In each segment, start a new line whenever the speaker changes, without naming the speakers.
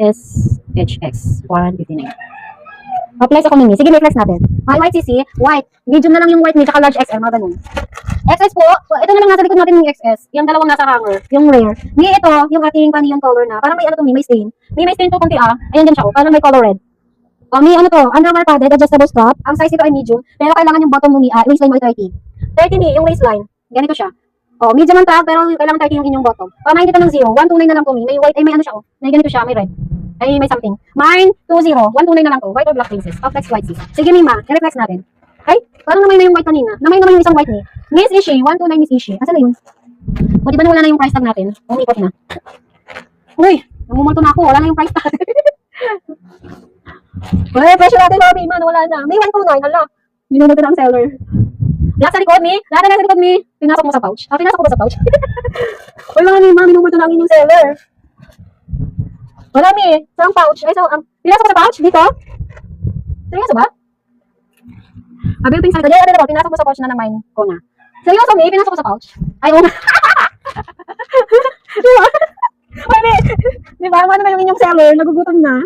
SHX 159. Pa-flex ako mini. Sige, may flex natin. White CC, white. Medium na lang yung white ni, tsaka large XL, mga ganun. XS po, ito na lang nasa likod natin yung XS. Yung dalawang nasa hanger, yung rare. Ni ito, yung ating neon color na. Parang may ano to, may stain. May stain to konti Ayan din siya, parang may color red. May ano to, underwear padded, adjustable strap. Ang size nito ay medium, pero kailangan yung bottom mo waistline mo ay 30. 30 ni, yung waistline. Ganito siya. Medium ang tag, pero kailangan 30 yung inyong bottom. Pamahin dito ng 0, 129 na lang to, may white, ay may ano siya, may ganito siya, may red. Ay, may something. Mine, 20, 129 na lang to, white or black princess. Flex white sis. Sige, Mima, i-reflex natin. Ay, parang namay na yung white kanina. Namay naman yung isang white ni. Miss Ishi, 129 Miss Ishi. Asan na yun? O, di ba nawala na yung price tag natin? Umikot na. Uy, namumulto na ako. Wala na yung price tag. Uy, presyo natin mga Mima, nawala na. May 129, hala. Minunod na ang seller. Lahat sa likod, Mi. Lahat na sa likod, Mi. Pinasok mo sa pouch. Pinasok ko ba sa pouch? Uy, mga Mima, minumulto na ang inyong seller. Wala, Mi. Saan pouch? Ay, pinasok ko sa pouch? Dito? Seryoso ba? Abi yung pinsal ko, dyan ako, pinasok mo sa pouch na naman ko na. Seryoso, May, pinasok ko sa pouch. Ay, oo nga. Diba? May, diba, ano na yung inyong seller, nagugutom na.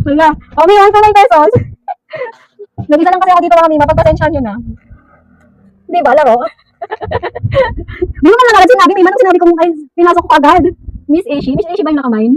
Wala. May 129 pesos. Nag-isa lang kasi ako dito mga Mima, pagpasensyahan nyo na. Diba, laro? Di mo man lang agad sinabi, Mima, nung sinabi ko, ay, pinasok ko agad. Miss Ashi ba yung nakamain?